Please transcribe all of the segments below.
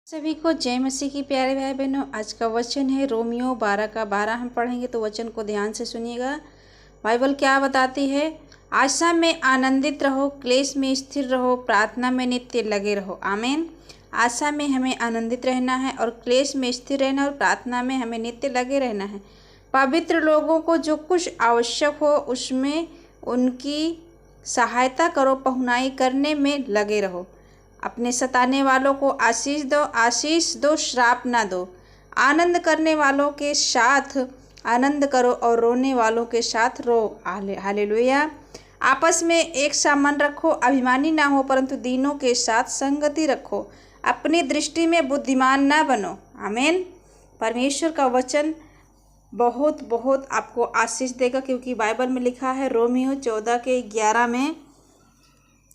सभी को जय मसीह की प्यारे भाई बहनों। आज का वचन है रोमियो 12 का 12। हम पढ़ेंगे तो वचन को ध्यान से सुनिएगा। बाइबल क्या बताती है? आशा में आनंदित रहो, क्लेश में स्थिर रहो, प्रार्थना में नित्य लगे रहो। आमीन। आशा में हमें आनंदित रहना है और क्लेश में स्थिर रहना और प्रार्थना में हमें नित्य लगे रहना है। पवित्र लोगों को जो कुछ आवश्यक हो उसमें उनकी सहायता करो, पहुनाई करने में लगे रहो। अपने सताने वालों को आशीष दो, श्राप ना दो। आनंद करने वालों के साथ आनंद करो और रोने वालों के साथ रो। हालेलुया। आपस में एक सा मन रखो, अभिमानी ना हो परंतु दीनों के साथ संगति रखो। अपनी दृष्टि में बुद्धिमान ना बनो। आमीन। परमेश्वर का वचन बहुत बहुत आपको आशीष देगा, क्योंकि बाइबल में लिखा है रोमियो 14 के 11 में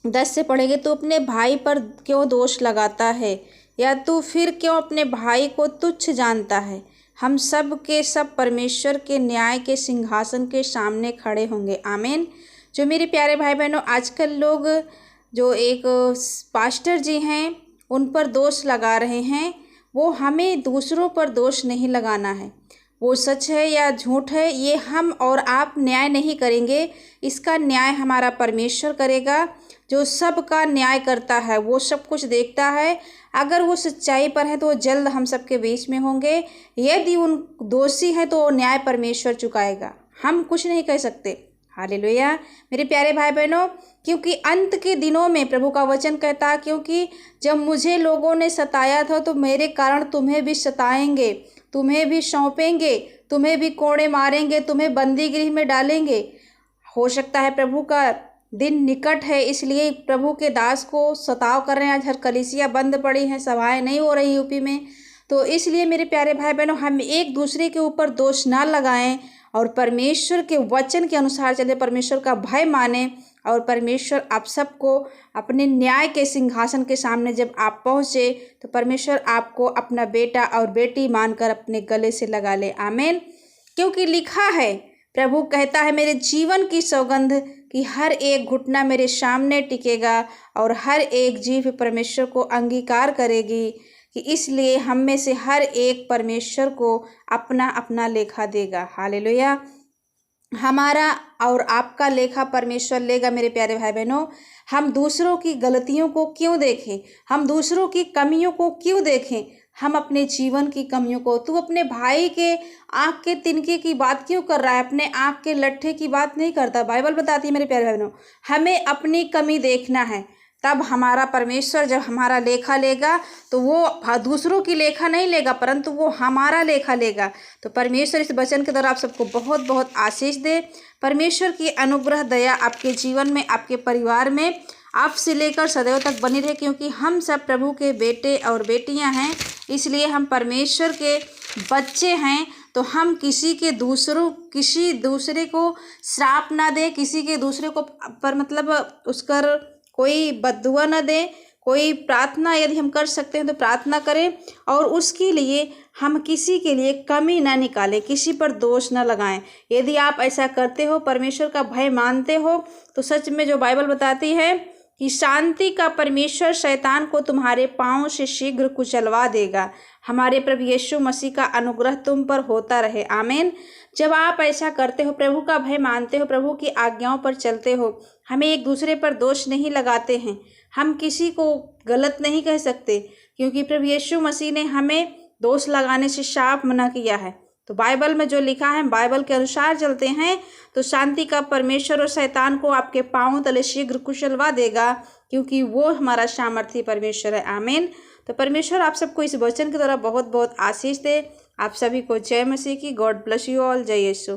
10 से पढ़ेंगे। तू अपने भाई पर क्यों दोष लगाता है, या तू फिर क्यों अपने भाई को तुच्छ जानता है? हम सब के सब परमेश्वर के न्याय के सिंहासन के सामने खड़े होंगे। आमीन। जो मेरे प्यारे भाई बहनों, आजकल लोग जो एक पास्टर जी हैं उन पर दोष लगा रहे हैं, वो हमें दूसरों पर दोष नहीं लगाना है। वो सच है या झूठ है ये हम और आप न्याय नहीं करेंगे, इसका न्याय हमारा परमेश्वर करेगा, जो सबका न्याय करता है, वो सब कुछ देखता है। अगर वो सच्चाई पर है तो वो जल्द हम सबके बीच में होंगे। यदि उन दोषी हैं तो वो न्याय परमेश्वर चुकाएगा, हम कुछ नहीं कह सकते। हालेलुया। मेरे प्यारे भाई बहनों, क्योंकि अंत के दिनों में प्रभु का वचन कहता है, क्योंकि जब मुझे लोगों ने सताया था तो मेरे कारण तुम्हें भी सताएंगे, तुम्हें भी सौंपेंगे, तुम्हें भी कोड़े मारेंगे, तुम्हें बंदी गृह में डालेंगे। हो सकता है प्रभु का दिन निकट है, इसलिए प्रभु के दास को सताव कर रहे हैं। आज हर कलीसिया बंद पड़ी हैं, सभाएं नहीं हो रही यूपी में। तो इसलिए मेरे प्यारे भाई बहनों, हम एक दूसरे के ऊपर दोष ना लगाएं और परमेश्वर के वचन के अनुसार चले, परमेश्वर का भय माने। और परमेश्वर आप सबको अपने न्याय के सिंहासन के सामने जब आप पहुँचे तो परमेश्वर आपको अपना बेटा और बेटी मानकर अपने गले से लगा ले। आमीन। क्योंकि लिखा है, प्रभु कहता है, मेरे जीवन की सौगंध कि हर एक घुटना मेरे सामने टिकेगा और हर एक जीभ परमेश्वर को अंगीकार करेगी, कि इसलिए हम में से हर एक परमेश्वर को अपना अपना लेखा देगा। हालेलुया। हमारा और आपका लेखा परमेश्वर लेगा। मेरे प्यारे भाई बहनों, हम दूसरों की गलतियों को क्यों देखें, हम दूसरों की कमियों को क्यों देखें, हम अपने जीवन की कमियों को। तू अपने भाई के आँख के तिनके की बात क्यों कर रहा है, अपने आँख के लट्ठे की बात नहीं करता। बाइबल बताती है मेरे प्यारे बहनों, हमें अपनी कमी देखना है, तब हमारा परमेश्वर जब हमारा लेखा लेगा तो वो दूसरों की लेखा नहीं लेगा परंतु वो हमारा लेखा लेगा। तो परमेश्वर इस वचन के द्वारा आप सबको बहुत बहुत आशीष दे। परमेश्वर की अनुग्रह दया आपके जीवन में, आपके परिवार में, आपसे लेकर सदैव तक बनी रहे, क्योंकि हम सब प्रभु के बेटे और बेटियां हैं, इसलिए हम परमेश्वर के बच्चे हैं। तो हम किसी दूसरे को श्राप ना दे, किसी के दूसरे को पर मतलब उसकर कोई बद्दुआ न दें। कोई प्रार्थना यदि हम कर सकते हैं तो प्रार्थना करें, और उसके लिए हम किसी के लिए कमी ना निकालें, किसी पर दोष न लगाएं। यदि आप ऐसा करते हो, परमेश्वर का भय मानते हो, तो सच में जो बाइबल बताती है कि शांति का परमेश्वर शैतान को तुम्हारे पांव से शीघ्र कुचलवा देगा। हमारे प्रभु यीशु मसीह का अनुग्रह तुम पर होता रहे। आमीन। जब आप ऐसा करते हो, प्रभु का भय मानते हो, प्रभु की आज्ञाओं पर चलते हो, हमें एक दूसरे पर दोष नहीं लगाते हैं, हम किसी को गलत नहीं कह सकते, क्योंकि प्रभु यीशु मसीह ने हमें दोष लगाने से साफ मना किया है। तो बाइबल में जो लिखा है, बाइबल के अनुसार चलते हैं तो शांति का परमेश्वर और शैतान को आपके पांवों तले शीघ्र कुचलवा देगा, क्योंकि वो हमारा सामर्थी परमेश्वर है। आमीन। तो परमेश्वर आप सबको इस वचन के द्वारा बहुत बहुत आशीष दे। आप सभी को जय मसीह की। God bless you all. जय यीशु।